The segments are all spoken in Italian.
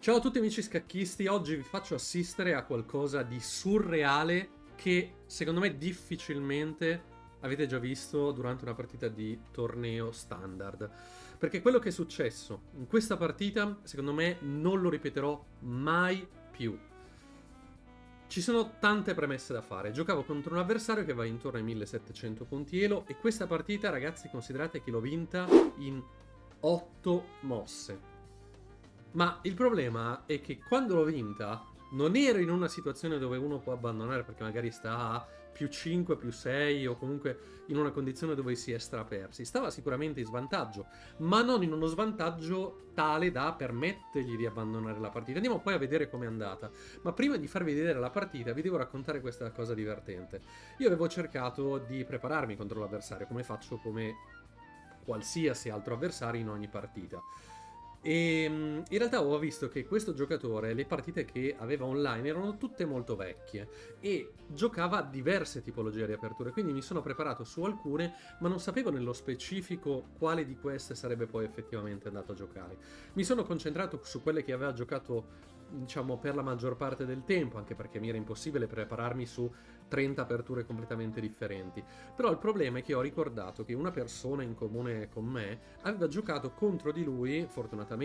Ciao a tutti amici scacchisti, oggi vi faccio assistere a qualcosa di surreale che secondo me difficilmente avete già visto durante una partita di torneo standard. Perché quello che è successo in questa partita, secondo me, non lo ripeterò mai più. Ci sono tante premesse da fare. Giocavo contro un avversario che va intorno ai 1700 punti elo e questa partita, ragazzi, considerate che l'ho vinta in 8 mosse. Ma il problema è che quando l'ho vinta non ero in una situazione dove uno può abbandonare perché magari sta a più 5, più 6 o comunque in una condizione dove si è strapersi. Stava sicuramente in svantaggio, ma non in uno svantaggio tale da permettergli di abbandonare la partita. Andiamo poi a vedere com'è andata. Ma prima di farvi vedere la partita vi devo raccontare questa cosa divertente. Io avevo cercato di prepararmi contro l'avversario, come faccio come qualsiasi altro avversario in ogni partita. E in realtà ho visto che questo giocatore, le partite che aveva online erano tutte molto vecchie e giocava a diverse tipologie di aperture, quindi mi sono preparato su alcune, ma non sapevo nello specifico quale di queste sarebbe poi effettivamente andato a giocare. Mi sono concentrato su quelle che aveva giocato, diciamo, per la maggior parte del tempo, anche perché mi era impossibile prepararmi su 30 aperture completamente differenti. Però il problema è che ho ricordato che una persona in comune con me aveva giocato contro di lui, fortunatamente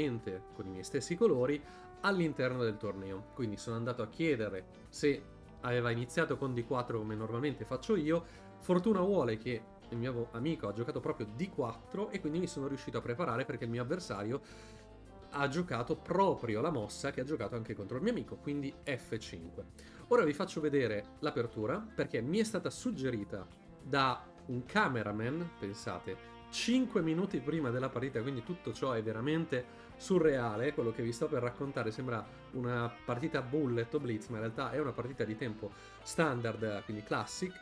con i miei stessi colori, all'interno del torneo. Quindi sono andato a chiedere se aveva iniziato con D4 come normalmente faccio io. Fortuna vuole che il mio amico ha giocato proprio D4 e quindi mi sono riuscito a preparare perché il mio avversario ha giocato proprio la mossa che ha giocato anche contro il mio amico, quindi F5. Ora vi faccio vedere l'apertura perché mi è stata suggerita da un cameraman, pensate, 5 minuti prima della partita, quindi tutto ciò è veramente surreale. Quello che vi sto per raccontare sembra una partita bullet o blitz, ma in realtà è una partita di tempo standard, quindi classic.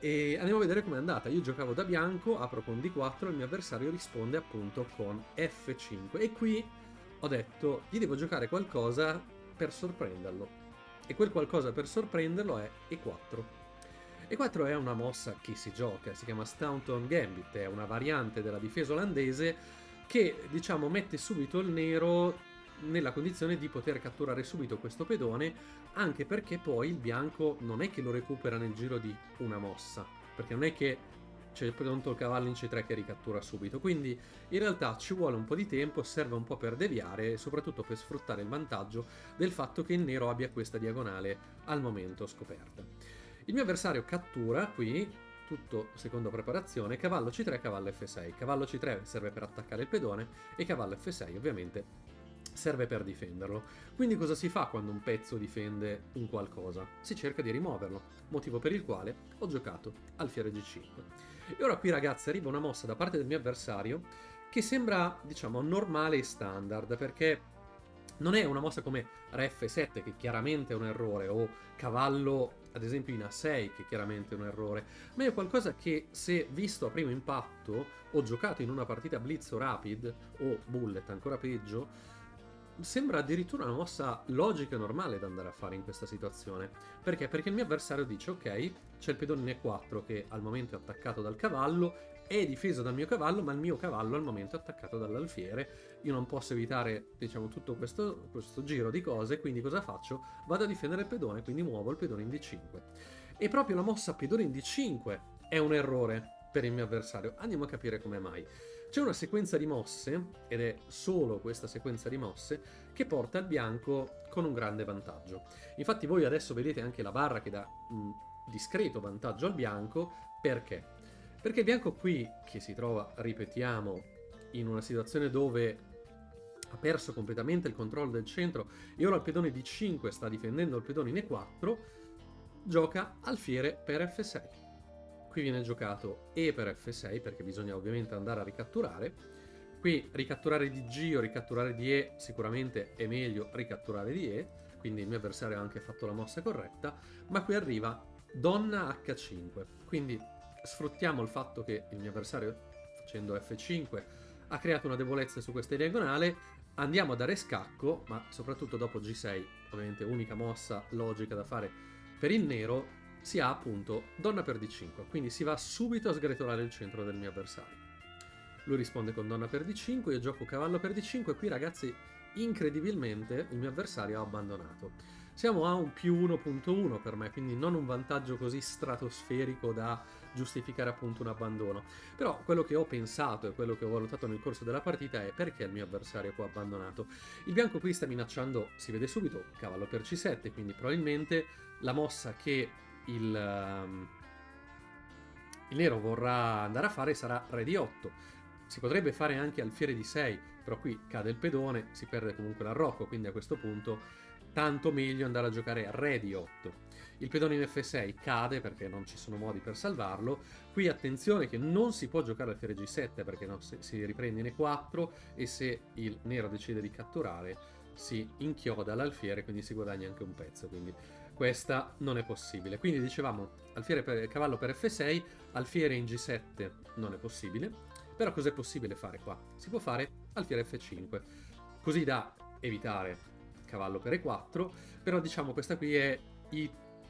E andiamo a vedere com'è andata. Io giocavo da bianco, apro con D4, il mio avversario risponde appunto con F5 e qui ho detto gli devo giocare qualcosa per sorprenderlo e quel qualcosa per sorprenderlo è E4. E4 è una mossa che si gioca, si chiama Staunton Gambit, è una variante della difesa olandese che, diciamo, mette subito il nero nella condizione di poter catturare subito questo pedone, anche perché poi il bianco non è che lo recupera nel giro di una mossa, perché non è che c'è pronto il cavallo in C3 che ricattura subito, quindi in realtà ci vuole un po' di tempo, serve un po' per deviare e soprattutto per sfruttare il vantaggio del fatto che il nero abbia questa diagonale al momento scoperta. Il mio avversario cattura qui, tutto secondo preparazione, cavallo C3, cavallo F6. Cavallo C3 serve per attaccare il pedone e cavallo F6 ovviamente serve per difenderlo. Quindi cosa si fa quando un pezzo difende un qualcosa? Si cerca di rimuoverlo, motivo per il quale ho giocato alfiere G5. E ora qui ragazzi arriva una mossa da parte del mio avversario che sembra, diciamo, normale e standard, perché non è una mossa come Re F7 che chiaramente è un errore, o cavallo ad esempio in A6 che chiaramente è un errore, ma è qualcosa che se visto a primo impatto o giocato in una partita blitz o rapid o bullet ancora peggio, sembra addirittura una mossa logica e normale da andare a fare in questa situazione. Perché? Perché il mio avversario dice ok, c'è il pedone in E4 che al momento è attaccato dal cavallo, è difeso dal mio cavallo, ma il mio cavallo al momento è attaccato dall'alfiere. Io non posso evitare, diciamo, tutto questo giro di cose, quindi cosa faccio? Vado a difendere il pedone, quindi muovo il pedone in D5. E proprio la mossa pedone in D5 è un errore per il mio avversario. Andiamo a capire come mai. C'è una sequenza di mosse, ed è solo questa sequenza di mosse, che porta il bianco con un grande vantaggio. Infatti voi adesso vedete anche la barra che dà un discreto vantaggio al bianco. Perché? Perché il bianco qui, che si trova, ripetiamo, in una situazione dove ha perso completamente il controllo del centro e ora il pedone D5 sta difendendo il pedone in E4, gioca alfiere per F6. Qui viene giocato E per F6 perché bisogna ovviamente andare a ricatturare. Qui ricatturare di G o ricatturare di E sicuramente è meglio ricatturare di E, quindi il mio avversario ha anche fatto la mossa corretta, ma qui arriva donna H5, quindi sfruttiamo il fatto che il mio avversario facendo F5 ha creato una debolezza su questa diagonale, andiamo a dare scacco, ma soprattutto dopo G6, ovviamente unica mossa logica da fare per il nero, si ha appunto donna per D5, quindi si va subito a sgretolare il centro del mio avversario. Lui risponde con donna per D5, io gioco cavallo per D5 e qui ragazzi incredibilmente il mio avversario ha abbandonato. Siamo a un più 1.1 per me, quindi non un vantaggio così stratosferico da giustificare appunto un abbandono. Però quello che ho pensato e quello che ho valutato nel corso della partita è perché il mio avversario qua ha abbandonato. Il bianco qui sta minacciando, si vede subito, cavallo per C7, quindi probabilmente la mossa che il nero vorrà andare a fare sarà re di 8. Si potrebbe fare anche alfiere di 6, però qui cade il pedone, si perde comunque l'arrocco, quindi a questo punto tanto meglio andare a giocare re di 8. Il pedone in F6 cade perché non ci sono modi per salvarlo. Qui attenzione che non si può giocare alfiere G7 perché no, si riprende in E4 e se il nero decide di catturare si inchioda l'alfiere, quindi si guadagna anche un pezzo, quindi questa non è possibile. Quindi dicevamo cavallo per F6, alfiere in G7 non è possibile, però cos'è possibile fare qua? Si può fare alfiere F5, così da evitare cavallo per E4, però diciamo questa qui è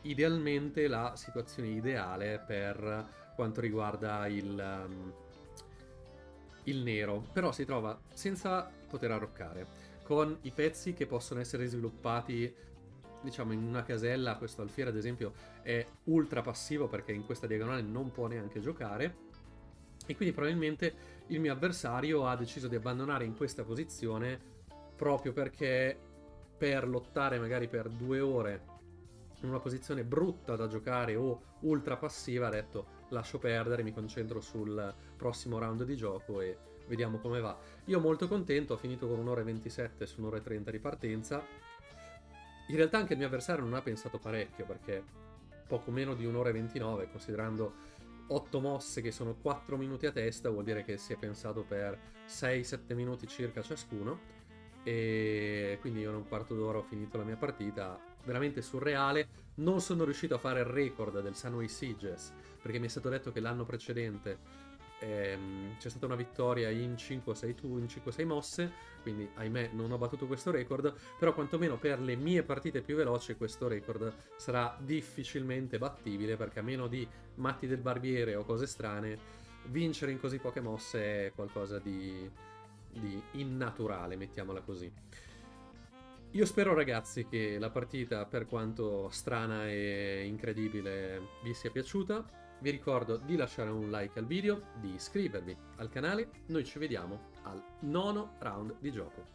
idealmente la situazione ideale per quanto riguarda il nero, però si trova senza poter arroccare, con i pezzi che possono essere sviluppati diciamo in una casella. Questo alfiere ad esempio è ultra passivo perché in questa diagonale non può neanche giocare, e quindi probabilmente il mio avversario ha deciso di abbandonare in questa posizione proprio perché per lottare magari per 2 ore in una posizione brutta da giocare o ultra passiva ha detto lascio perdere, mi concentro sul prossimo round di gioco e vediamo come va. Io molto contento, ho finito con 1 ora e 27 su 1 ora e 30 di partenza. In realtà anche il mio avversario non ha pensato parecchio perché poco meno di 1 ora e 29, considerando 8 mosse che sono 4 minuti a testa, vuol dire che si è pensato per 6-7 minuti circa ciascuno, e quindi io in un quarto d'ora ho finito la mia partita, veramente surreale. Non sono riuscito a fare il record del Sunway Sieges perché mi è stato detto che l'anno precedente c'è stata una vittoria in 5-6 mosse, quindi ahimè non ho battuto questo record, però quantomeno per le mie partite più veloci questo record sarà difficilmente battibile, perché a meno di matti del barbiere o cose strane, vincere in così poche mosse è qualcosa di innaturale, mettiamola così. Io spero ragazzi che la partita, per quanto strana e incredibile, vi sia piaciuta. Vi ricordo di lasciare un like al video, di iscrivervi al canale. Noi ci vediamo al 9° round di gioco.